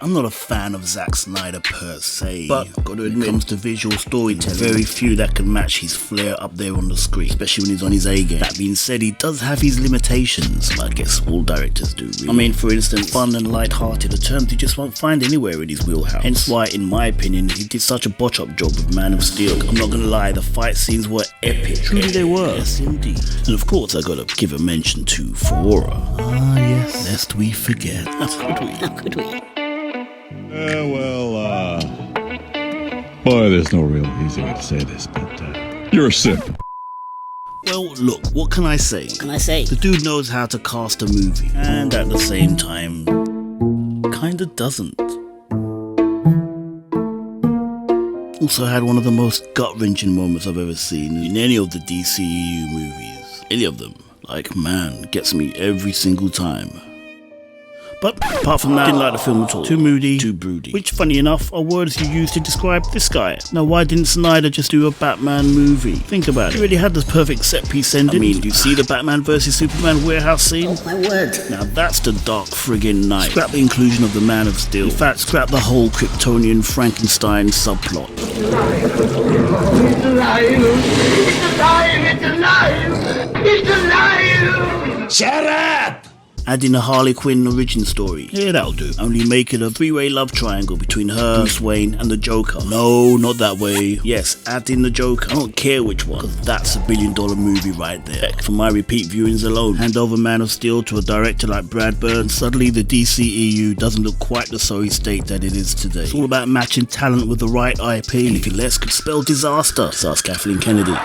I'm not a fan of Zack Snyder per se, but I've got to admit, when it comes to visual storytelling, very few that can match his flair up there on the screen, especially when he's on his A game. That being said, he does have his limitations, but I guess all directors do, really. I mean, for instance, fun and light-hearted are terms you just won't find anywhere in his wheelhouse. Hence why, in my opinion, he did such a botch-up job with Man of Steel. I'm not gonna lie, the fight scenes were epic. Truly they were. Yes, indeed. And of course, I gotta give a mention to favour. Ah, yes, lest we forget. How could we? Boy, there's no real easy way to say this, but you're a simp. Well, look, what can I say? The dude knows how to cast a movie, and at the same time, kinda doesn't. Also had one of the most gut-wrenching moments I've ever seen in any of the DCEU movies. Any of them. Like, man, gets me every single time. But apart from that, didn't like the film at all. Too moody, too broody. Which, funny enough, are words you use to describe this guy. Now, why didn't Snyder just do a Batman movie? Think about it. He really had this perfect set-piece ending. I mean, do you see the Batman vs Superman warehouse scene? Oh my word. Now that's the dark friggin' night. Scrap the inclusion of the Man of Steel. In fact, scrap the whole Kryptonian Frankenstein subplot. It's alive! It's alive! It's alive! It's alive! Shut up! Add in a Harley Quinn origin story. Yeah, that'll do. Only make it a three-way love triangle between her, Bruce Wayne, and the Joker. No, not that way. Yes, add in the Joker. I don't care which one, because that's $1 billion movie right there. For my repeat viewings alone, hand over Man of Steel to a director like Brad Bird, and suddenly the DCEU doesn't look quite the sorry state that it is today. It's all about matching talent with the right IP. Anything less could spell disaster. Just ask Kathleen Kennedy.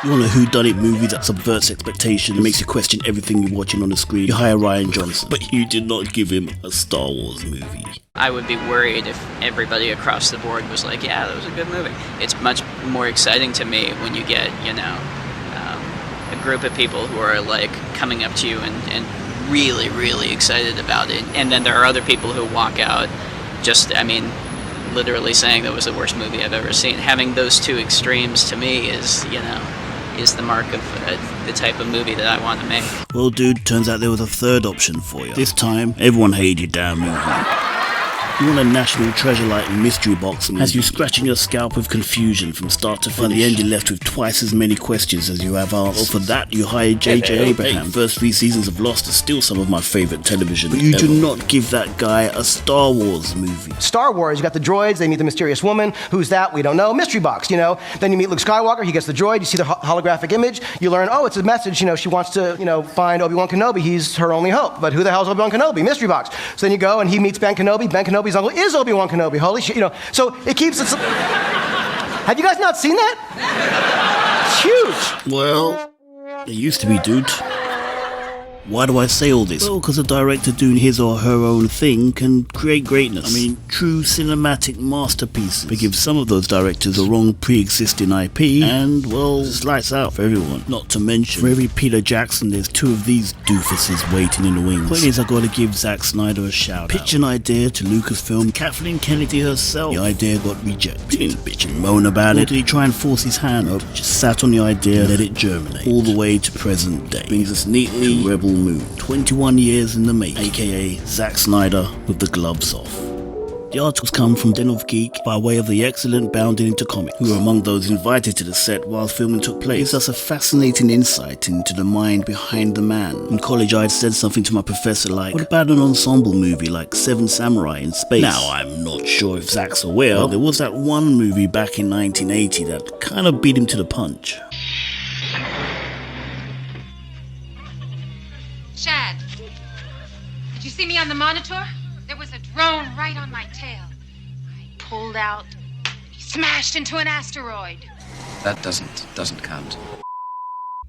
You want a whodunit movie that subverts expectations and makes you question everything you're watching on the screen? You hire Ryan Johnson, but you did not give him a Star Wars movie. I would be worried if everybody across the board was like, yeah, that was a good movie. It's much more exciting to me when you get, a group of people who are like coming up to you and really, really excited about it. And then there are other people who walk out literally saying that was the worst movie I've ever seen. Having those two extremes to me is the mark of the type of movie that I want to make. Well, dude, turns out there was a third option for you. This time, everyone hated your damn movie. You want a national treasure like mystery box and has you scratching your scalp with confusion from start to finish. By the end, you're left with twice as many questions as you have answers. Well, for that, you hired J.J. Abrams. The first 3 seasons of Lost are still some of my favourite television. But you do not give that guy a Star Wars movie. Star Wars, you got the droids, they meet the mysterious woman. Who's that? We don't know. Mystery box, Then you meet Luke Skywalker, he gets the droid, you see the holographic image, you learn, it's a message, she wants to, find Obi-Wan Kenobi, he's her only hope. But who the hell is Obi-Wan Kenobi? Mystery box. So then you go and he meets Ben Kenobi. Ben Kenobi's uncle is Obi-Wan Kenobi, holy shit, So it keeps it. Have you guys not seen that? It's huge. Well, it used to be, dude. Why do I say all this? Well, because a director doing his or her own thing can create greatness. True cinematic masterpieces. But give some of ththose directors the wrong pre-existing IP, and, well, it's lights out for everyone. Not to mention, for every Peter Jackson, there's 2 of these doofuses waiting in the wings. Point is, I gotta give Zack Snyder a shout out. Pitch an idea to Lucasfilm, Kathleen Kennedy herself. The idea got rejected. He didn't bitch and moan about it. Did he try and force his hand up? Just sat on the idea and let it germinate. All the way to present day. Brings us neatly to Rebel Moon. 21 years in the making, aka Zack Snyder with the gloves off. The articles come from Den of Geek by way of the excellent Bounded into Comics, who were among those invited to the set while filming took place. It gives us a fascinating insight into the mind behind the man. In college, I'd said something to my professor like, what about an ensemble movie like Seven Samurai in space? Now, I'm not sure if Zack's aware, but there was that one movie back in 1980 that kind of beat him to the punch. Chad, did you see me on the monitor? There was a drone right on my tail. I pulled out, he smashed into an asteroid. That doesn't count.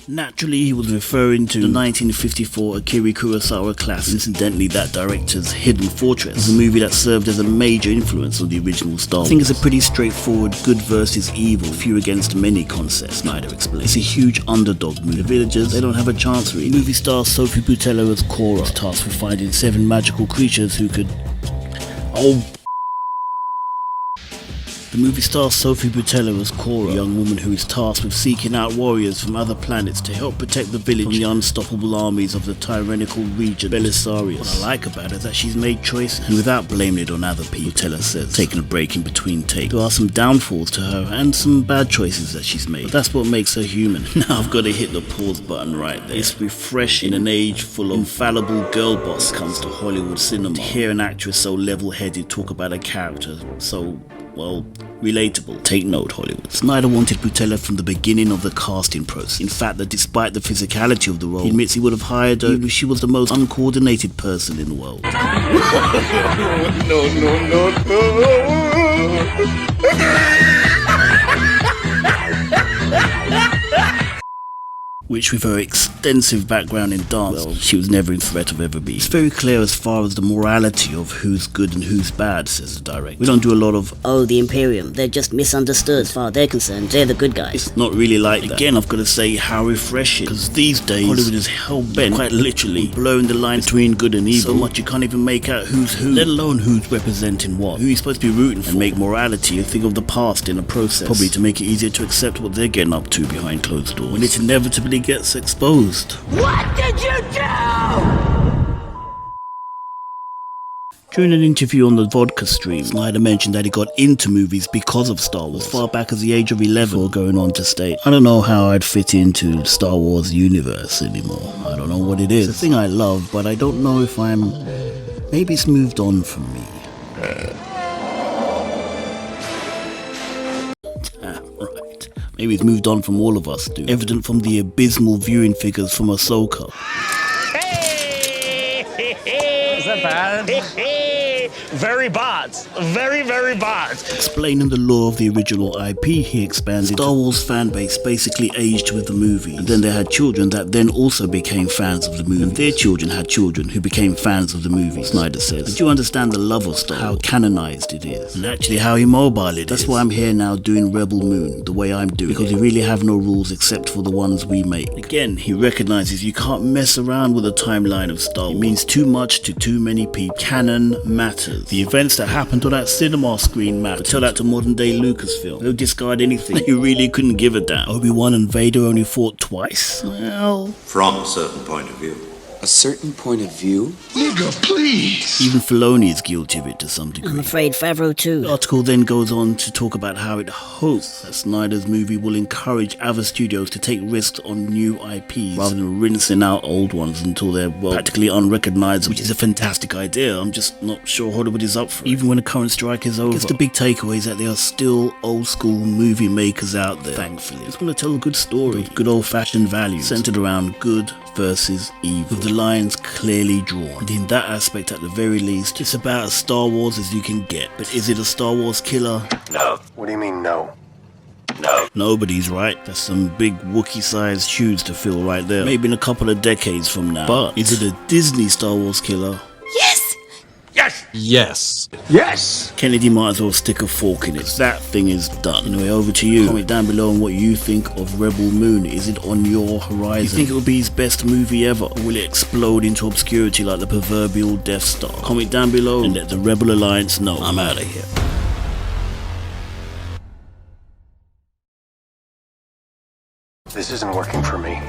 Naturally, he was referring to the 1954 Akira Kurosawa classic. Incidentally, that director's Hidden Fortress was a movie that served as a major influence on the original Star Wars. I think it's a pretty straightforward good versus evil, few against many concept, Snyder explained. It's a huge underdog movie. The villagers, they don't have a chance really. Movie star Sophie Boutella as Cora was tasked with finding 7 magical creatures who could... The movie stars Sophie Butella as Cora, a young woman who is tasked with seeking out warriors from other planets to help protect the village from the unstoppable armies of the tyrannical Regent Balisarius. What I like about it is that she's made choices, and without blaming it on other people, Butella says, taking a break in between takes. There are some downfalls to her and some bad choices that she's made, but that's what makes her human. Now I've got to hit the pause button right there. It's refreshing in an age full of infallible girl boss comes to Hollywood cinema. To hear an actress so level-headed talk about a character so, well, relatable. Take note, Hollywood. Snyder wanted Butella from the beginning of the casting process. In fact, that despite the physicality of the role, he admits he would have hired her even if she was the most uncoordinated person in the world. Which, with her extensive background in dance, well, she was never in threat of ever being. It's very clear as far as the morality of who's good and who's bad, says the director. We don't do a lot of, oh, the Imperium, they're just misunderstood. As far as they're concerned, they're the good guys. It's not really like that. Again, I've got to say how refreshing, because these days, Hollywood is hell-bent, quite literally, blurring the line between good and evil. So much you can't even make out who's who, let alone who's representing what, who you're supposed to be rooting for, and make morality a thing of the past in a process, probably to make it easier to accept what they're getting up to behind closed doors, when it inevitably gets exposed. What did you do? During an interview on the Vodka stream, Snyder mentioned that he got into movies because of Star Wars, as far back as the age of 11, before going on to state, I don't know how I'd fit into the Star Wars universe anymore. I don't know what it is. It's a thing I love, but I don't know if maybe it's moved on from me. Right. Maybe it's moved on from all of us, dude. Evident from the abysmal viewing figures from Ahsoka. Is that bad? Very bad. Very, very bad. Explaining the lore of the original IP, he expanded. Star Wars fan base basically aged with the movie, and then they had children that then also became fans of the movie, and their children had children who became fans of the movie, Snyder says. But you understand the love of Star Wars, how canonized it is, and actually how immobile it is. That's why I'm here now doing Rebel Moon the way I'm doing, because we really have no rules except for the ones we make. Again, he recognizes you can't mess around with the timeline of Star Wars. It means too much to too many people. Canon matters. The events that happened on that cinema screen matter. But tell that to modern day Lucasfilm. They'll discard anything. They really couldn't give a damn. Obi-Wan and Vader only fought twice? Well, from a certain point of view. A certain point of view? Nigga, please! Even Filoni is guilty of it to some degree. I'm afraid Favreau too. The article then goes on to talk about how it hopes that Snyder's movie will encourage other studios to take risks on new IPs rather than rinsing out old ones until they're, well, practically unrecognizable, which is a fantastic idea. I'm just not sure Hollywood is up for it, even when the current strike is over. I guess the big takeaway is that there are still old school movie makers out there, thankfully. Just want to tell a good story, good old fashioned values, centered around good versus evil, with the lines clearly drawn. And in that aspect, at the very least, it's about as Star Wars as you can get. But is it a Star Wars killer? No. What do you mean, no? No. Nobody's right. That's some big Wookiee-sized shoes to fill right there. Maybe in a couple of decades from now. But is it a Disney Star Wars killer? Yes! Yes! Yes. Yes! Kennedy might as well stick a fork in it. That thing is done. Anyway, over to you. Comment down below on what you think of Rebel Moon. Is it on your horizon? Do you think it will be his best movie ever? Or will it explode into obscurity like the proverbial Death Star? Comment down below and let the Rebel Alliance know. I'm out of here. This isn't working for me.